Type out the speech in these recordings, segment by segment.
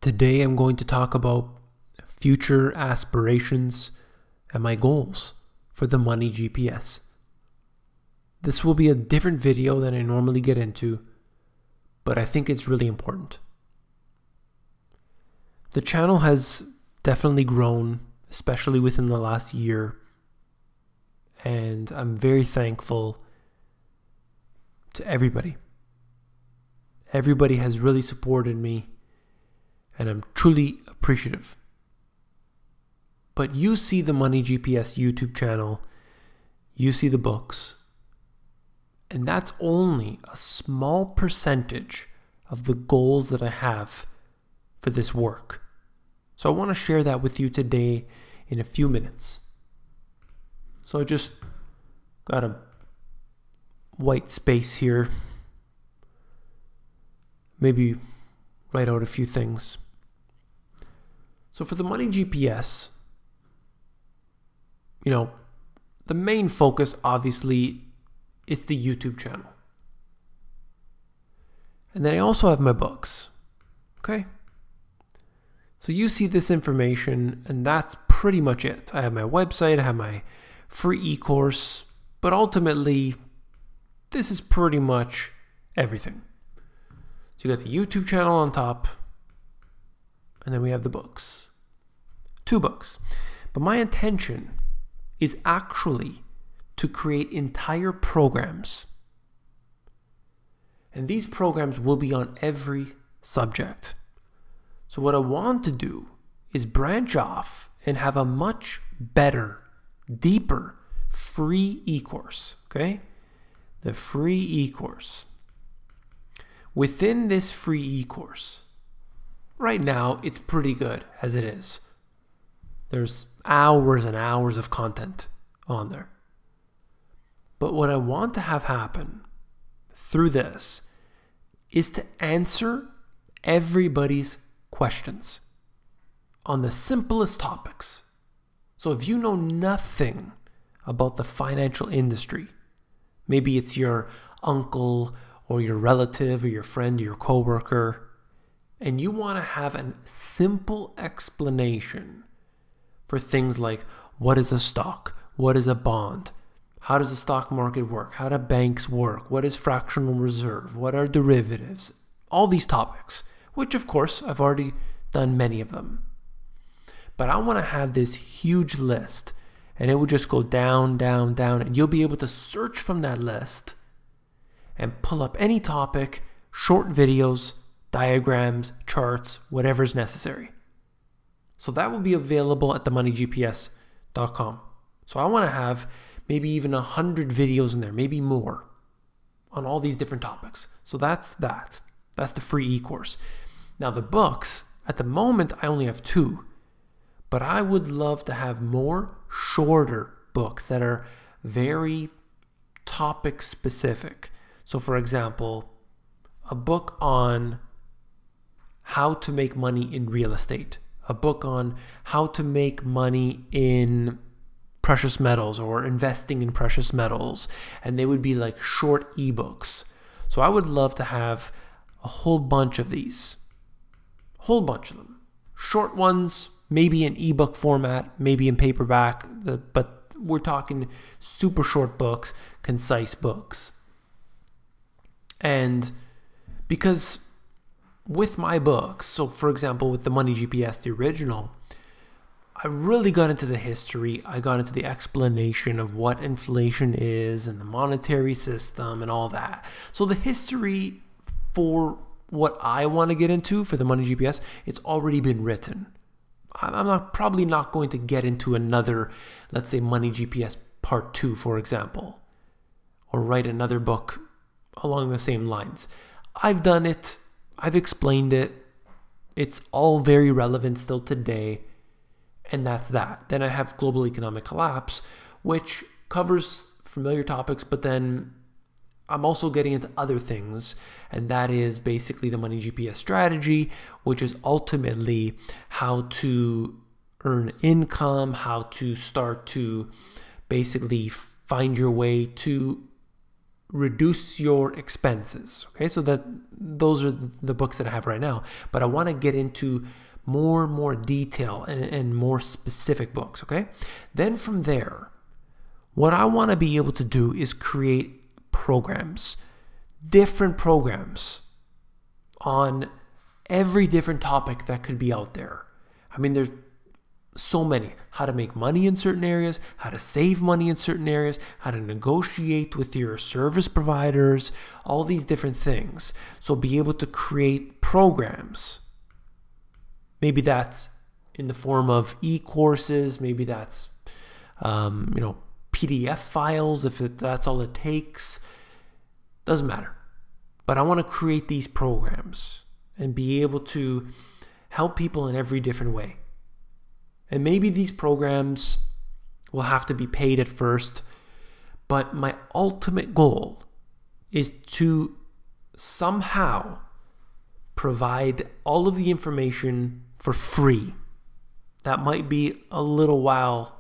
Today I'm going to talk about future aspirations and my goals for the Money GPS. This will be a different video than I normally get into, but I think it's really important. The channel has definitely grown, especially within the last year, and I'm very thankful to everybody. Everybody has really supported me, and I'm truly appreciative. But you see the Money GPS YouTube channel, you see the books, and that's only a small percentage of the goals that I have for this work. So I want to share that with you today in a few minutes. So I just got a white space here. Maybe write out a few things. So for the Money GPS, the main focus obviously is the YouTube channel. And then I also have my books. Okay? So you see this information, and that's pretty much it. I have my website, I have my free e-course, but ultimately, this is pretty much everything. So you got the YouTube channel on top, and then we have the books. 2 books. But my intention is actually to create entire programs. And these programs will be on every subject. So what I want to do is branch off and have a much better, deeper, free e-course, okay? The free e-course. Within this free e-course, right now, it's pretty good as it is. There's hours and hours of content on there. But what I want to have happen through this is to answer everybody's questions on the simplest topics. So if you know nothing about the financial industry, maybe it's your uncle or your relative or your friend or your coworker, and you want to have a simple explanation for things like what is a stock, what is a bond, how does the stock market work, how do banks work, what is fractional reserve, what are derivatives, all these topics, which of course I've already done many of them. But I want to have this huge list, and it would just go down, down, down, and you'll be able to search from that list and pull up any topic, short videos, diagrams, charts, whatever's necessary. So that will be available at themoneygps.com. So I want to have maybe even 100 videos in there, maybe more, on all these different topics. So that's that. That's the free e-course. Now the books, at the moment I only have 2, but I would love to have more shorter books that are very topic specific. So for example, a book on how to make money in real estate, a book on how to make money in precious metals or investing in precious metals, and they would be like short ebooks. So I would love to have a whole bunch of these, whole bunch of them, short ones, maybe in ebook format, maybe in paperback, but we're talking super short books, concise books. And because with my books, so for example, with the Money GPS, the original, I really got into the history. I got into the explanation of what inflation is and the monetary system and all that. So the history for what I want to get into for the Money GPS, it's already been written. I'm probably not going to get into another, let's say, Money GPS Part 2, for example, or write another book along the same lines. I've done it. I've explained it. It's all very relevant still today. And that's that. Then I have Global Economic Collapse, which covers familiar topics, but then I'm also getting into other things, and that is basically the Money GPS strategy, which is ultimately how to earn income, how to start to basically find your way to reduce your expenses. Okay, so those are the books that I have right now, but I want to get into more detail and more specific books. Okay, then from there, what I want to be able to do is create programs, different programs on every different topic that could be out there. I mean, there's so many. How to make money in certain areas, how to save money in certain areas, how to negotiate with your service providers, all these different things. So be able to create programs. Maybe that's in the form of e-courses, maybe that's PDF files, if that's all it takes. Doesn't matter. But I want to create these programs and be able to help people in every different way. And maybe these programs will have to be paid at first, but my ultimate goal is to somehow provide all of the information for free. That might be a little while,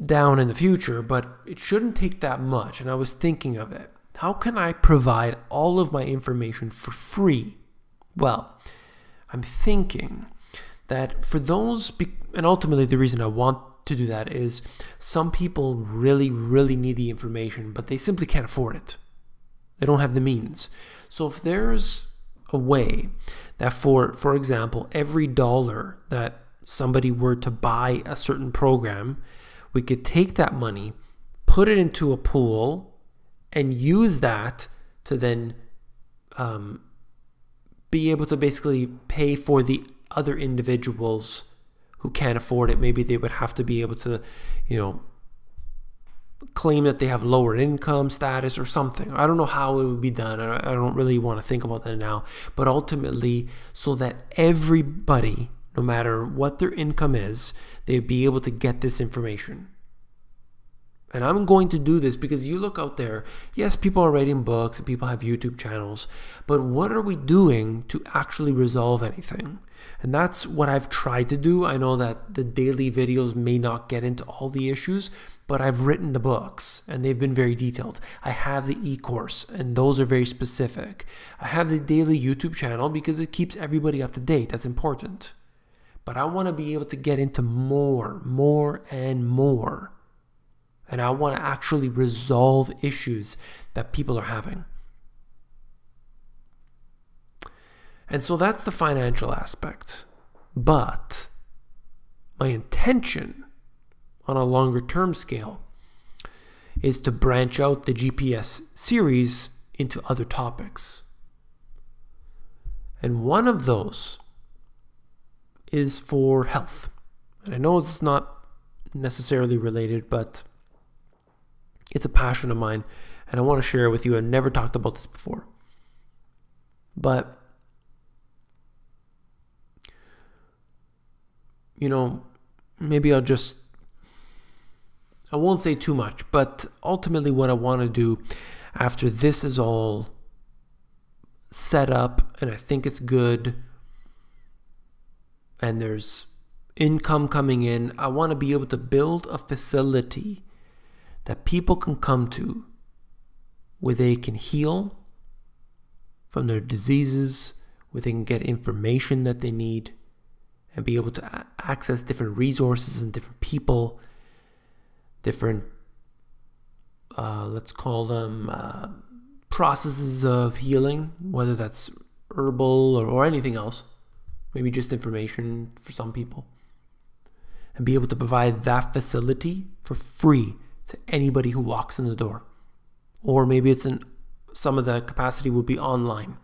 down in the future, but it shouldn't take that much. And I was thinking of it. How can I provide all of my information for free? Well, I'm thinking that for those, and ultimately the reason I want to do that is some people really need the information, but they simply can't afford it. They don't have the means. So if there's a way that for example, every dollar that somebody were to buy a certain program, we could take that money, put it into a pool, and use that to then be able to basically pay for the other individuals who can't afford it. Maybe they would have to be able to, claim that they have lower income status or something. I don't know how it would be done. I don't really want to think about that now. But ultimately, so that everybody, no matter what their income is, they'd be able to get this information. And I'm going to do this because you look out there, yes, people are writing books and people have YouTube channels, but what are we doing to actually resolve anything? And that's what I've tried to do. I know that the daily videos may not get into all the issues, but I've written the books and they've been very detailed. I have the e-course and those are very specific. I have the daily YouTube channel because it keeps everybody up to date. That's important. But I want to be able to get into more and more. And I want to actually resolve issues that people are having. And so that's the financial aspect. But my intention on a longer term scale is to branch out the GPS series into other topics. And one of those is for health. And I know it's not necessarily related, but it's a passion of mine, and I want to share it with you. I've never talked about this before. But, maybe I won't say too much, but ultimately what I want to do after this is all set up, and I think it's good, and there's income coming in, I want to be able to build a facility that people can come to where they can heal from their diseases, where they can get information that they need and be able to access different resources and different people, different, let's call them processes of healing, whether that's herbal or anything else, maybe just information for some people, and be able to provide that facility for free to anybody who walks in the door. Or maybe it's some of the capacity will be online,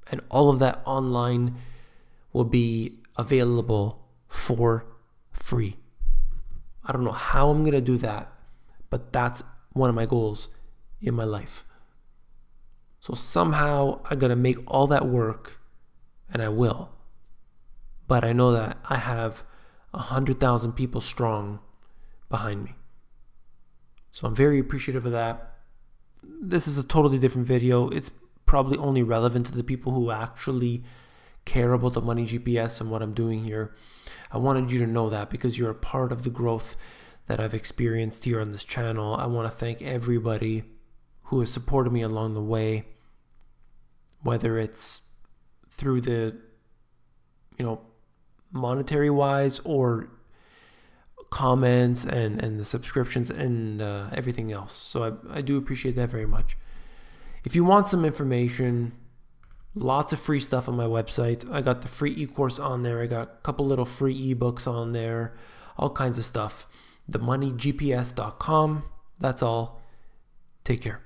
and all of that online will be available for free. I don't know how I'm going to do that, but that's one of my goals in my life. So somehow I got to make all that work, and I will. But I know that I have 100,000 people strong behind me. So I'm very appreciative of that. This is a totally different video. It's probably only relevant to the people who actually care about the money GPS and what I'm doing here. I wanted you to know that because you're a part of the growth that I've experienced here on this channel. I want to thank everybody who has supported me along the way, whether it's through the, monetary wise, or comments and the subscriptions and everything else. So I do appreciate that very much. If you want some information, lots of free stuff on my website. I got the free e-course on there. I got a couple little free ebooks on there, all kinds of stuff. themoneygps.com. That's all. Take care.